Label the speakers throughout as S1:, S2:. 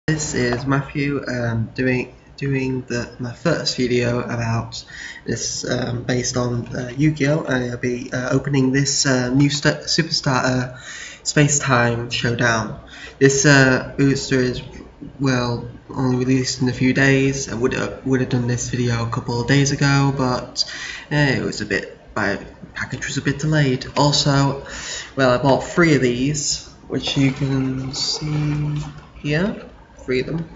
S1: This is Matthew doing my first video about this based on Yu-Gi-Oh, and I'll be opening this new Super Starter Space Time Showdown. This booster is only released in a few days. I would have done this video a couple of days ago, but it was my package was a bit delayed. Also, I bought 3 of these, which you can see here. 3 of them,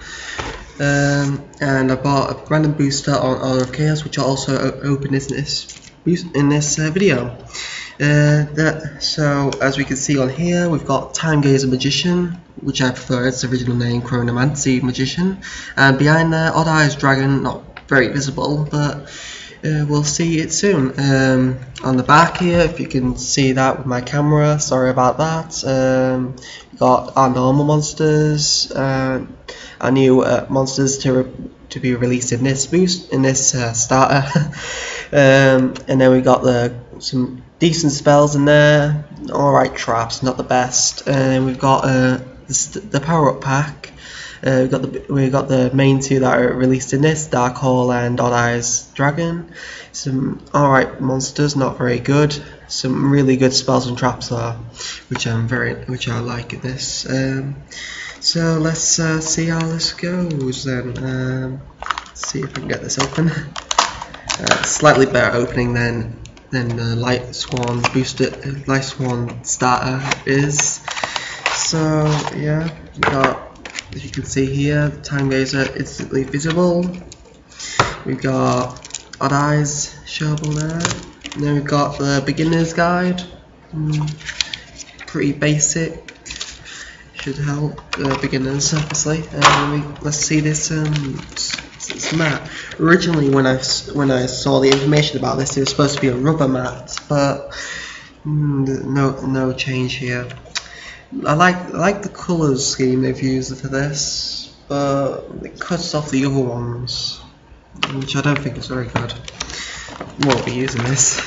S1: and I bought a random booster on Order of Chaos, which I'll also open in this video. So as we can see on here, we've got Time Gazer Magician, which I prefer its original name, Chronomancy Magician, and behind there, Odd Eyes Dragon, not very visible, but we'll see it soon. On the back here, if you can see that with my camera, sorry about that. We got our normal monsters, our new monsters to be released in this starter, and then we got some decent spells in there. Alright traps, not the best. And we've got the power up pack. We got the main 2 that are released in this, Dark Hole and Odd Eyes Dragon. Some alright monsters, not very good. Some really good spells and traps though, which I like in this. So let's see how this goes then. Let's see if I can get this open. Slightly better opening than the Light Swan starter is. So yeah, we got, as you can see here, the Time Gazer instantly visible. We've got Odd Eyes showable there. And then we've got the Beginner's Guide. Pretty basic. Should help beginners, obviously. Let's see this mat. Originally, when I saw the information about this, it was supposed to be a rubber mat, but no change here. I like the colour scheme they've used for this, but it cuts off the other ones, which I don't think is very good. Won't be using this.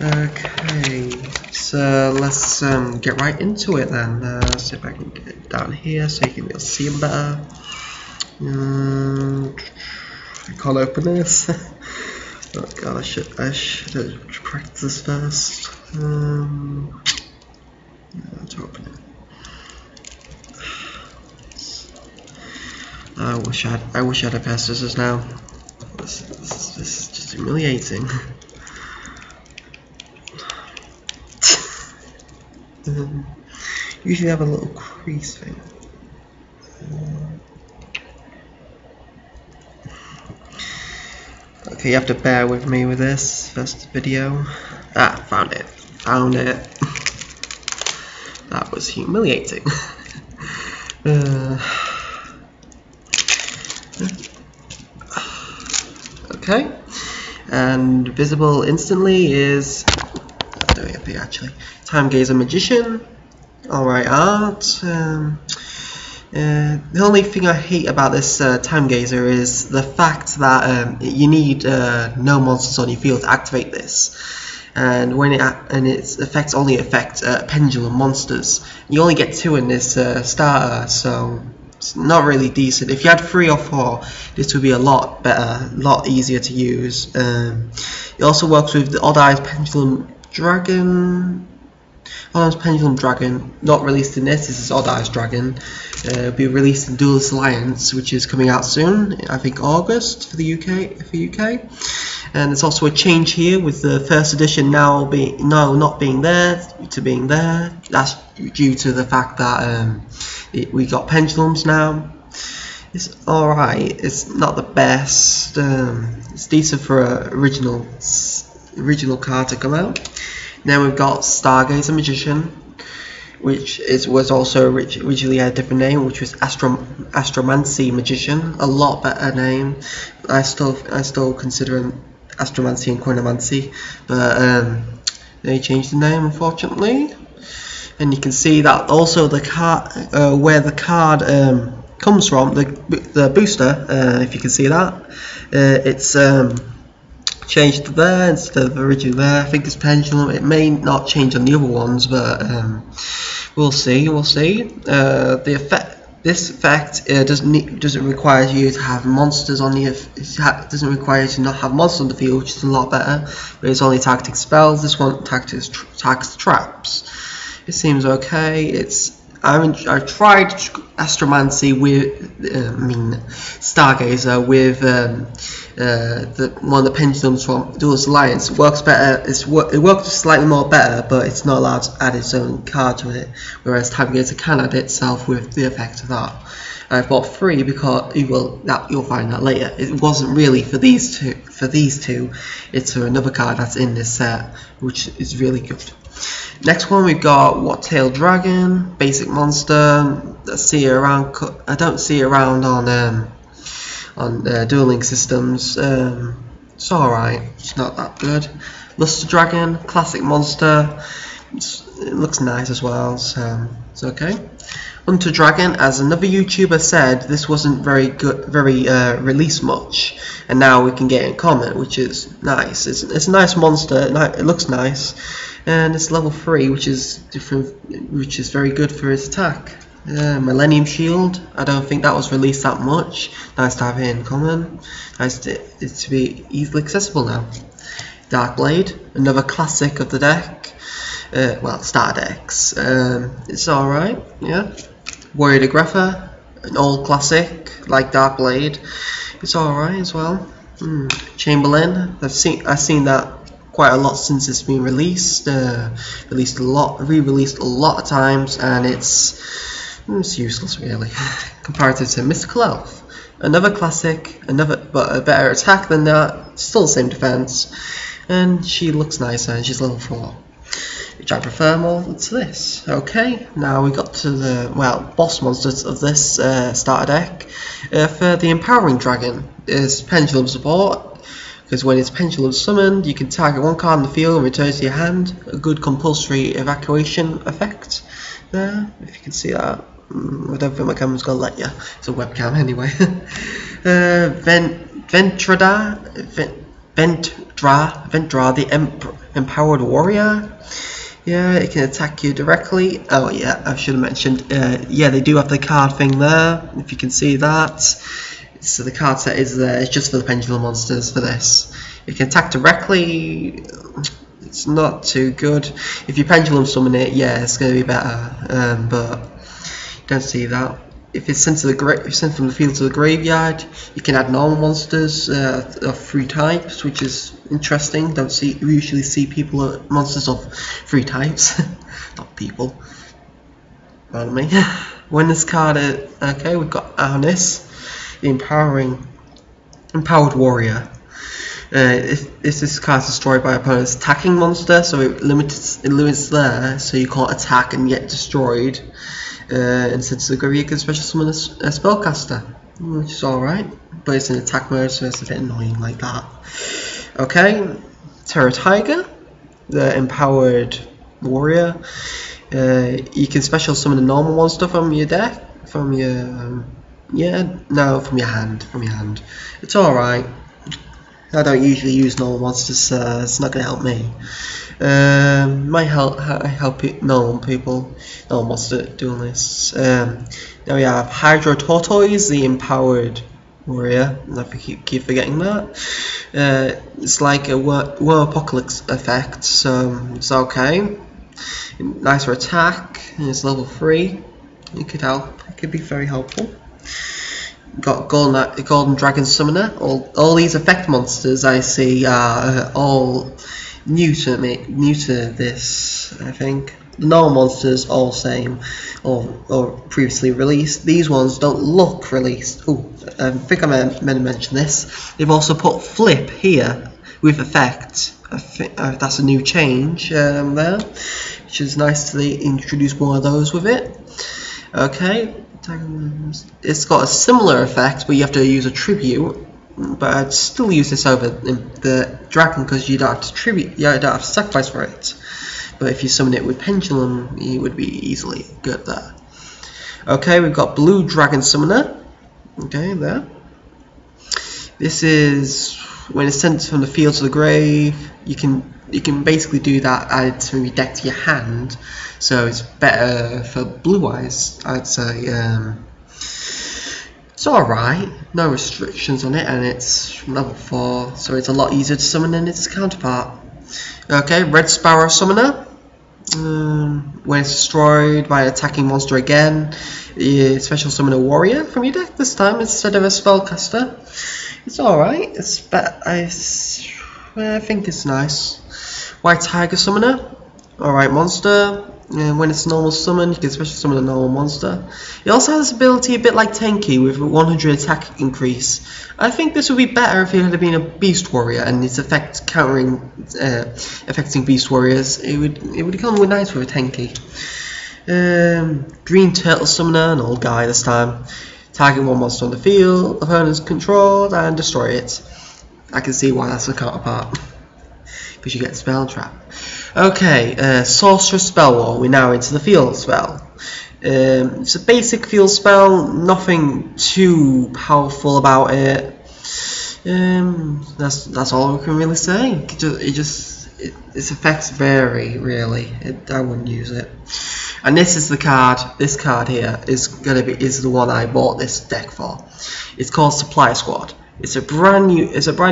S1: Okay, so let's get right into it then. See if I can get it down here so you can see them better. I can't open this. Oh god, I should have practiced first. Let's open it. I wish I had a pair of scissors now. This is just humiliating. Usually have a little crease thing. Okay, you have to bear with me with this first video. Found it. That was humiliating. Okay, and visible instantly is actually Time Gazer Magician. Alright art. The only thing I hate about this Time Gazer is the fact that you need no monsters on your field to activate this, and its effects only affect pendulum monsters. You only get 2 in this starter, so it's not really decent. If you had 3 or 4, this would be a lot better, a lot easier to use. It also works with the Odd Eyes Pendulum Dragon. Odd Eyes Pendulum Dragon, not released in this. This is Odd Eyes Dragon. It'll be released in Duelist Alliance, which is coming out soon. I think August for the UK. And there's also a change here with the first edition not being there to being there. That's due to the fact that we got pendulums now. It's alright. It's not the best. It's decent for an original card to come out. Then we've got Stargazer Magician, which was also originally had a different name, which was Astromancy Magician. A lot better name. I still consider him Astromancy and Chronomancy, but they changed the name, unfortunately. And you can see that also the card, where the card comes from, the booster. If you can see that, it's changed to there instead of originally there. I think it's pendulum. It may not change on the other ones, but we'll see. The effect This effect doesn't require you to have monsters on the. Doesn't require you to not have monsters on the field, which is a lot better. But it's only tactic spells. This one attacks traps. It seems okay. I tried Astromancy with Stargazer with one of the pendulums from Duelist Alliance. It works better. It works slightly more better, but it's not allowed to add its own card to it. Whereas Timegazer can add itself with the effect of that. I bought 3 because you'll find that later. It wasn't really for these two. It's for another card that's in this set, which is really good. Next one we've got What-Tailed Dragon, basic monster. I don't see it around on dueling systems. It's alright. It's not that good. Luster Dragon, classic monster. It looks nice as well, so it's okay. Hunter Dragon, as another YouTuber said, this wasn't very released much, and now we can get it in common, which is nice. It's a nice monster. It looks nice, and it's level 3, which is very good for its attack. Millennium Shield, I don't think that was released that much. Nice to have it in common. Nice to be easily accessible now. Dark Blade, another classic of the deck. Well, starter decks. It's alright, yeah. Warrior Degreffer, an old classic like Dark Blade. It's alright as well. Chamberlain, I've seen that quite a lot since it's been released. Re-released a lot of times, and it's useless really. Comparative to Mystical Elf, another classic, but a better attack than that. Still the same defense, and she looks nicer, and she's level 4. Which I prefer more to this. Okay, now we got to the boss monsters of this starter deck. For the Empowering Dragon is Pendulum support, because when it's Pendulum summoned, you can target one card in the field and return it to your hand. A good compulsory evacuation effect there, if you can see that. I don't think my camera's gonna let you. It's a webcam anyway. Ventra, the Empowered Warrior. Yeah, it can attack you directly. Oh yeah, I should have mentioned. Yeah, they do have the card thing there, if you can see that. So the card set is there. It's just for the Pendulum monsters for this. It can attack directly. It's not too good. If you Pendulum summon it, yeah, it's going to be better. But you don't see that. If it's sent from the field to the graveyard, you can add normal monsters of 3 types, which is interesting. We usually see monsters of 3 types, not people. Pardon me. When this card okay, we've got Arnis, the Empowered Warrior. If this card is destroyed by opponent's attacking monster, so it limits there, so you can't attack and get destroyed. Instead of the graveyard, you can special summon a spellcaster, which is alright, but it's in attack mode, so it's a bit annoying like that. Okay, Terra Tiger, the Empowered Warrior. You can special summon a normal monster from your deck, from your hand. It's alright. I don't usually use normal monsters, so it's not going to help me. Might help normal monster duelists. Now we have Hydro Tortoise, the Empowered Warrior. I keep forgetting that. It's like a worm apocalypse effect, so it's okay. Nice for attack, and it's level 3. It could help. It could be very helpful. Got Golden Dragon Summoner. All these effect monsters I see are all new to this. I think the normal monsters all same or previously released. These ones don't look released. I think I meant to mention this. They've also put Flip here with effect. I think that's a new change there, which is nice to introduce more of those with it. Okay. It's got a similar effect, but you have to use a tribute. But I'd still use this over the dragon because you don't have to sacrifice for it. But if you summon it with Pendulum, you would be easily good there. Okay, we've got Blue Dragon Summoner. Okay, there. This is when it's sent from the field to the grave. You can basically do that added from your deck to your hand. So it's better for blue eyes, I'd say. It's alright, no restrictions on it, and it's level 4, so it's a lot easier to summon than its counterpart. Okay, Red Sparrow Summoner. When it's destroyed by an attacking monster again, you special summon a warrior from your deck this time instead of a spellcaster. It's alright, I think it's nice. White Tiger Summoner. Alright monster. When it's normal summon, you can special summon a normal monster. It also has this ability a bit like Tenki with 100 attack increase. I think this would be better if it had been a Beast Warrior and its effect affecting Beast Warriors. It would come nice with a Tenki. Green Turtle Summoner, an old guy this time. Target one monster on the field, opponent's controlled, and destroy it. I can see why that's a counterpart. Because you get Spell Trap. Okay, Sorcerous Spell Wall. We're now into the field spell. It's a basic field spell, nothing too powerful about it. That's all we can really say. Its effects vary really. I wouldn't use it. And this is the card. This card here is the one I bought this deck for. It's called Supply Squad. It's a brand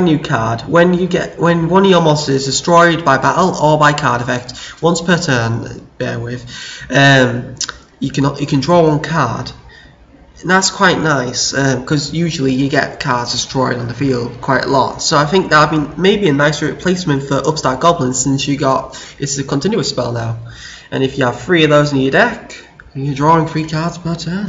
S1: new card. When one of your monsters is destroyed by battle or by card effect once per turn, bear with, you can draw one card. And that's quite nice because usually you get cards destroyed on the field quite a lot. So I think that would be maybe a nice replacement for Upstart Goblins, since it's a continuous spell now. And if you have 3 of those in your deck, you're drawing 3 cards per turn.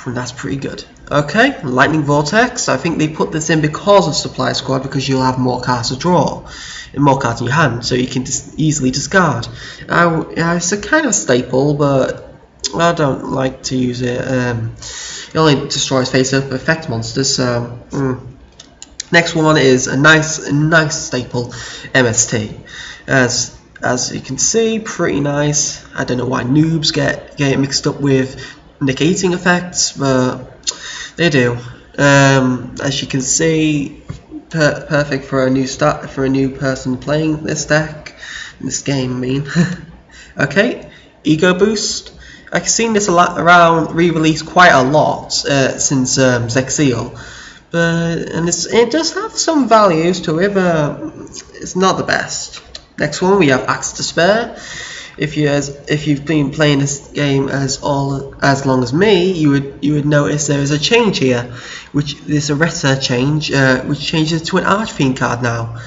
S1: And that's pretty good. Okay, Lightning Vortex. I think they put this in because of Supply Squad, because you'll have more cards to draw and more cards in your hand, so you can easily discard. It's a kind of staple, but I don't like to use it. It only destroys face-up effect monsters. So next one is a nice staple, MST. As you can see, pretty nice. I don't know why noobs get it mixed up with negating effects, but they do. As you can see, perfect for a new person playing this game. I mean, okay, Ego Boost. I've seen this around re-released quite a lot since Zexiel, and it does have some values to it, but it's not the best. Next one, we have Axe to Spare. If you've been playing this game as long as me, you would notice there is a change here, which is a Reta change, which changes to an Archfiend card now,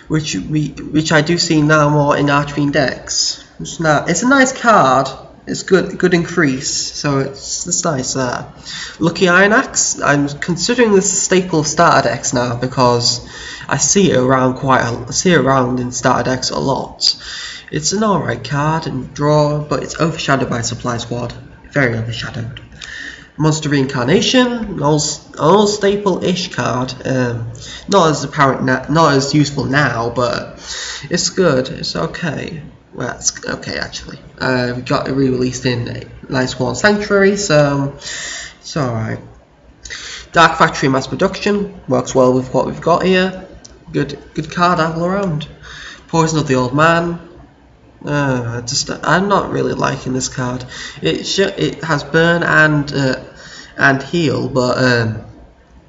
S1: which I do see now more in Archfiend decks. It's a nice card. It's good increase, so it's nice there. Lucky Iron Axe. I'm considering this a staple of starter decks now because I see it around in starter decks a lot. It's an alright card and draw, but it's overshadowed by Supply Squad. Very overshadowed. Monster Reincarnation, an old staple-ish card. Not as useful now, but it's good. It's okay. Well, it's okay actually. We got it re-released in Night Sworn Sanctuary, so it's alright. Dark Factory Mass Production works well with what we've got here. Good card all around. Poison of the Old Man. I'm not really liking this card. It has burn and heal, but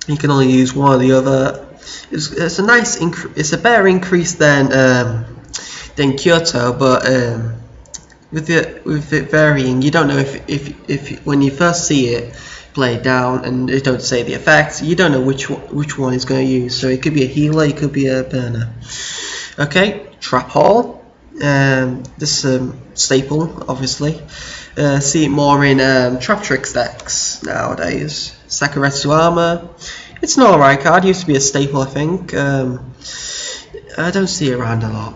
S1: you can only use one or the other. It's a nice it's a better increase than Kyoto, but with it varying, you don't know if when you first see it played down and they don't say the effects, you don't know which one is going to use. So it could be a healer, it could be a burner. Okay, Trap Hall. This staple, obviously. See it more in Trap Tricks decks nowadays. Sakuretsu Armor. It's an alright card. Used to be a staple, I think. I don't see it around a lot.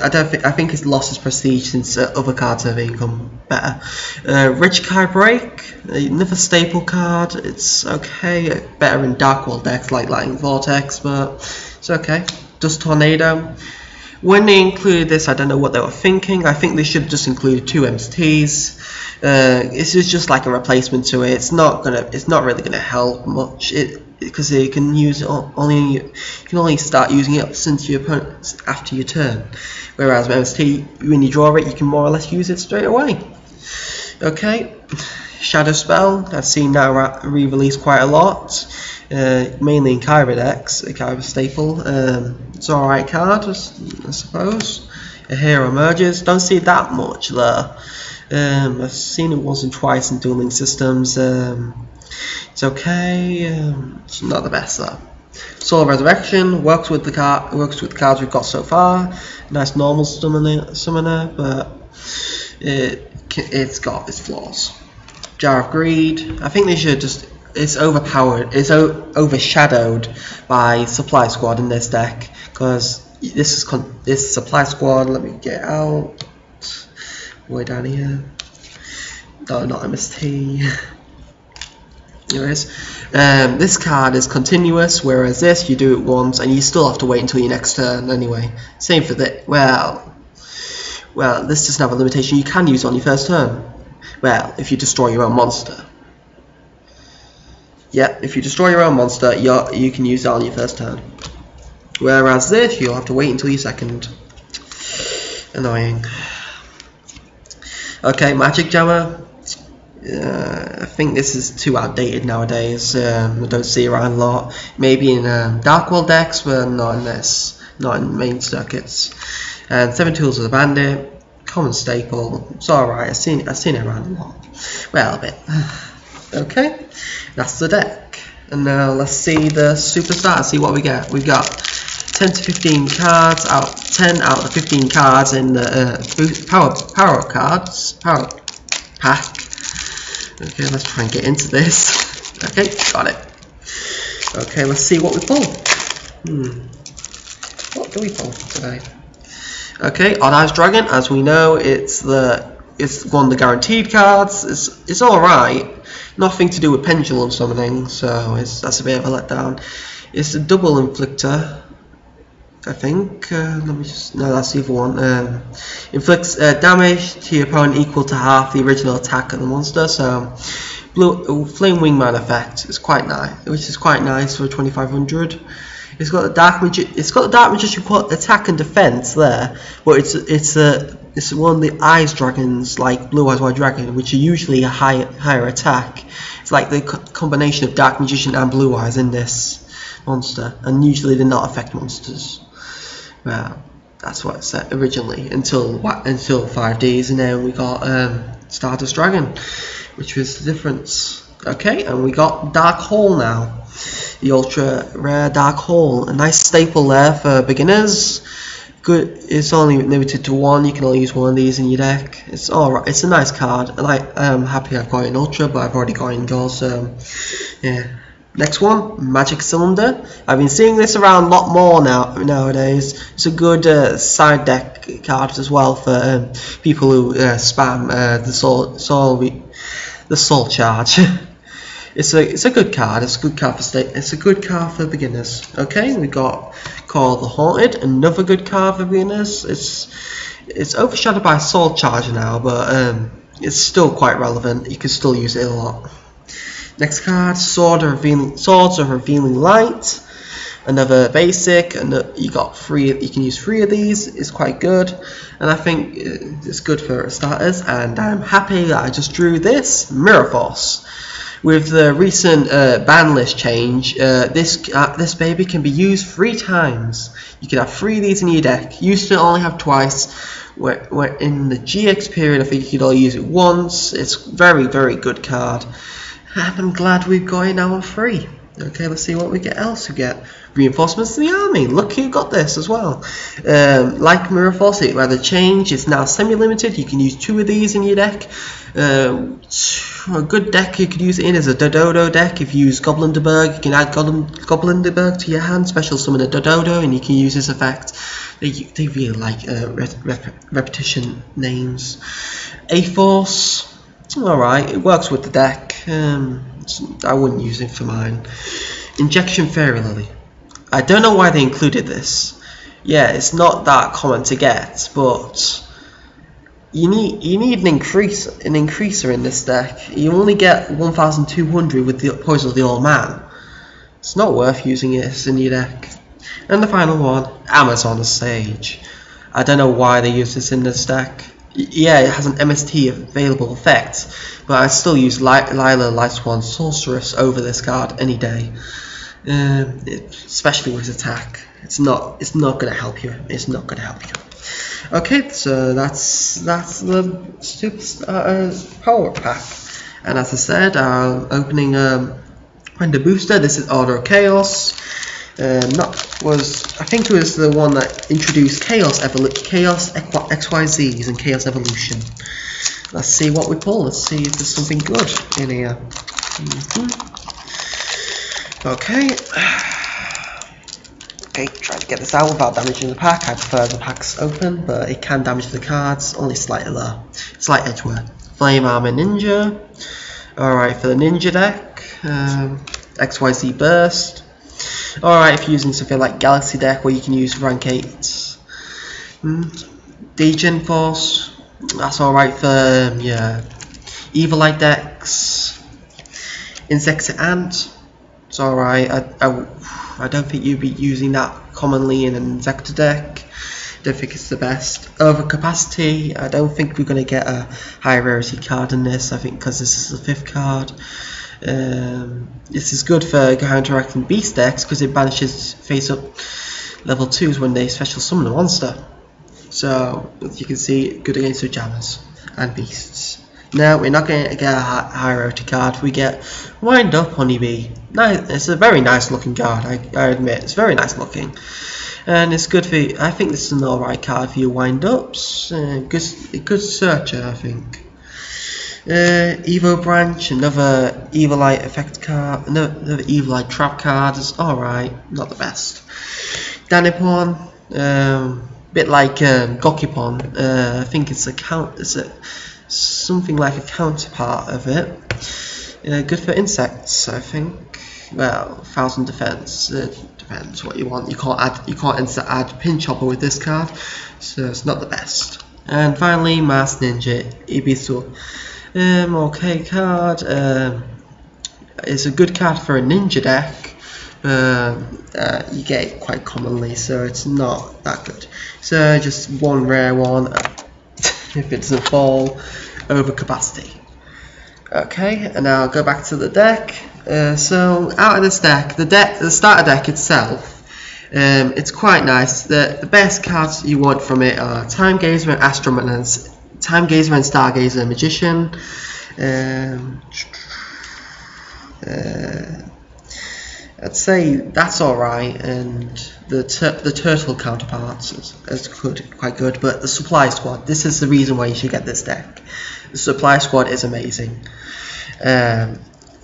S1: I think it's lost its prestige since other cards have become better. Rich Kai Break, another staple card. It's okay, better in Dark World decks like Lightning Vortex, but it's okay. Dust Tornado. When they included this, I don't know what they were thinking. I think they should have just included 2 MSTs. This is just like a replacement to it. It's not really gonna help much. Because you can use it only start using it since your opponent after your turn. Whereas with MST, when you draw it, you can more or less use it straight away. Okay, Shadow Spell. I've seen that re-released quite a lot, mainly in Kyber decks, a Kyber staple. It's an alright card, I suppose. A Hero Emerges. Don't see that much there. I've seen it once and twice in dueling systems. It's okay. It's not the best though. Soul Resurrection works with the cards we've got so far. Nice normal summoner, but it's got its flaws. Jar of Greed. I think they should just. It's overpowered. It's overshadowed by Supply Squad in this deck, because this Supply Squad. Let me get out. Way down here. No, not MST. Anyways, this card is continuous, whereas this you do it once and you still have to wait until your next turn anyway. Same for this. Well, this doesn't have a limitation. You can use it on your first turn. Well, if you destroy your own monster. Yeah, if you destroy your own monster, you can use that on your first turn. Whereas this, you'll have to wait until your second. Annoying. Okay, Magic Jammer. I think this is too outdated nowadays. I don't see it around a lot. Maybe in Dark World decks, but not in this. Not in main circuits. And 7 Tools of the Bandit, common staple. It's alright. I've seen it around a lot. Well, a bit. Okay, that's the deck. And now let's see the superstar. See what we get. We've got 10 to 15 cards out. 10 out of the 15 cards in the power cards power pack. Okay, let's try and get into this. Okay, got it. Okay, let's see what we pull. What do we pull today? Okay, Odd Eyes Dragon. As we know, it's one of the guaranteed cards. It's all right. Nothing to do with pendulum summoning, so that's a bit of a letdown. It's a double inflictor. I think. Let me just. No, that's the other one. Inflicts damage to your opponent equal to half the original attack of the monster. So, Flame Wingman effect is quite nice, which is quite nice for 2500. It's got the dark magician attack and defense there, but it's one of the Eyes dragons, like Blue Eyes White Dragon, which are usually a higher attack. It's like the combination of Dark Magician and Blue Eyes in this monster, and usually they not affect monsters. Well, that's what it said originally until 5Ds, and then we got Stardust Dragon, which was the difference. Okay, and we got Dark Hole now, the ultra rare Dark Hole, a nice staple there for beginners. Good, it's only limited to one. You can only use one of these in your deck. It's alright. It's a nice card, and I'm happy I've got an ultra, but I've already got it in gold, so yeah. Next one, Magic Cylinder. I've been seeing this around a lot more nowadays. It's a good side deck card as well for people who spam the soul charge. It's a good card. It's a good card for beginners. Okay, we got Call the Haunted, another good card for beginners. It's overshadowed by Soul Charge now, but it's still quite relevant. You can still use it a lot. Next card, Swords of Revealing Light. Another basic, and you can use 3 of these. It's quite good, and I think it's good for starters. And I'm happy that I just drew this Mirror Force. With the recent ban list change, this baby can be used 3 times. You can have 3 of these in your deck. Used to only have twice. Where in the GX period, I think you could only use it once. It's very, very good card. And I'm glad we've got it now on 3. Okay, let's see what we get else. We get Reinforcements to the Army. Look who got this as well. Like Mirror Force, where the change is now semi-limited. You can use 2 of these in your deck. A good deck you could use it in is a Dododo deck. If you use Goblinderberg, you can add Goblinderberg to your hand, special summon a Dododo, and you can use this effect. They really like repetition names. A-Force. Alright, it works with the deck. I wouldn't use it for mine. Injection Fairy Lily. I don't know why they included this. Yeah, it's not that common to get, but you need an increaser in this deck. You only get 1,200 with the Poison of the Old Man. It's not worth using it in your deck. And the final one, Amazon Sage. I don't know why they use this in this deck. Yeah, it has an MST available effect, but I still use Lila Lightsworn Sorceress over this card any day, especially with attack. It's not gonna help you. It's not gonna help you. Okay, so that's the Superstar Power Pack, and as I said, I'm opening Render Booster. This is Order of Chaos. I think it was the one that introduced Chaos XYZs and Chaos Evolution. Let's see what we pull. Let's see if there's something good in here. Okay. Okay, try to get this out without damaging the pack. I prefer the packs open, but it can damage the cards, only slightly low. Slight edge wear. Flame Armor Ninja. Alright, for the Ninja deck, XYZ Burst. Alright, if you're using something like Galaxy deck where you can use rank 8. Degen Force, that's alright for Evil Eye decks. Insectic Ant, it's alright. I don't think you'd be using that commonly in an Insector deck. Don't think it's the best. Overcapacity, I don't think we're going to get a high rarity card in this, I think because this is the 5th card. This is good for counteracting beast decks because it banishes face up level 2s when they special summon a monster. So as you can see, good against the jammers and beasts. Now we're not going to get a high rarity card. We get Wind Up Honeybee. Nice, it's a very nice looking card. I admit it's very nice looking, and it's good for. I think this is an alright card for your wind ups. Good searcher, I think. Evo Branch, another Evil Eye effect card, another Evil Eye trap card. Is alright, not the best. Danipon, bit like Gokipon. I think it's something like a counterpart of it. Good for insects, I think. Well, 1000 defense. Depends what you want. You can't add Pin Chopper with this card, so it's not the best. And finally, Masked Ninja Ibisu. Okay card. It's a good card for a ninja deck. You get it quite commonly, so it's not that good. So just one rare one. If it doesn't fall, Overcapacity. Okay, and now I'll go back to the deck. So out of this deck, the starter deck itself, it's quite nice. The best cards you want from it are Time Gazer and Stargazer and Magician. I'd say that's alright, and the turtle counterparts is quite good, but the Supply Squad, this is the reason why you should get this deck. The Supply Squad is amazing.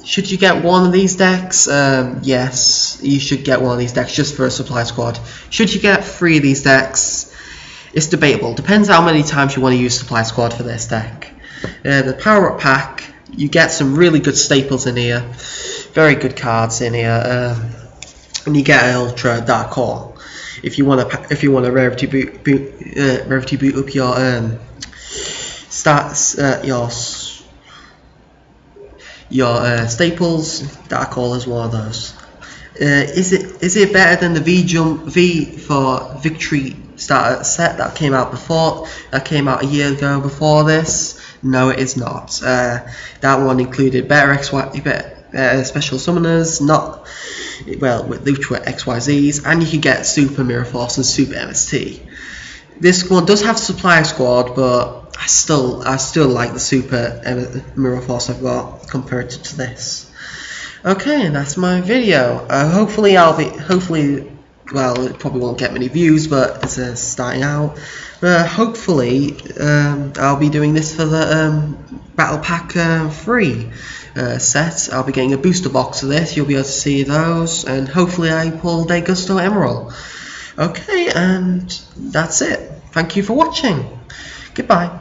S1: Should you get one of these decks? Yes, you should get one of these decks just for a Supply Squad. Should you get 3 of these decks? It's debatable. Depends how many times you want to use Supply Squad for this deck. The Power Up Pack, you get some really good staples in here. Very good cards in here, and you get an Ultra Dark Core. If you want to rarity boot up your staples, Dark Core is one of those. Is it better than the V for Victory starter set that came out before? That came out a year ago before this? No, it is not. That one included better special summoners, which were XYZs, and you can get Super Mirror Force and Super MST. This one does have Supply Squad, but I still like the Super Mirror Force I've got compared to this. Okay, and that's my video. Hopefully, well, it probably won't get many views, but it's starting out. Hopefully, I'll be doing this for the Battle Pack 3 set. I'll be getting a booster box of this. You'll be able to see those, and hopefully I pull Degusto Emerald. Okay, and that's it. Thank you for watching. Goodbye.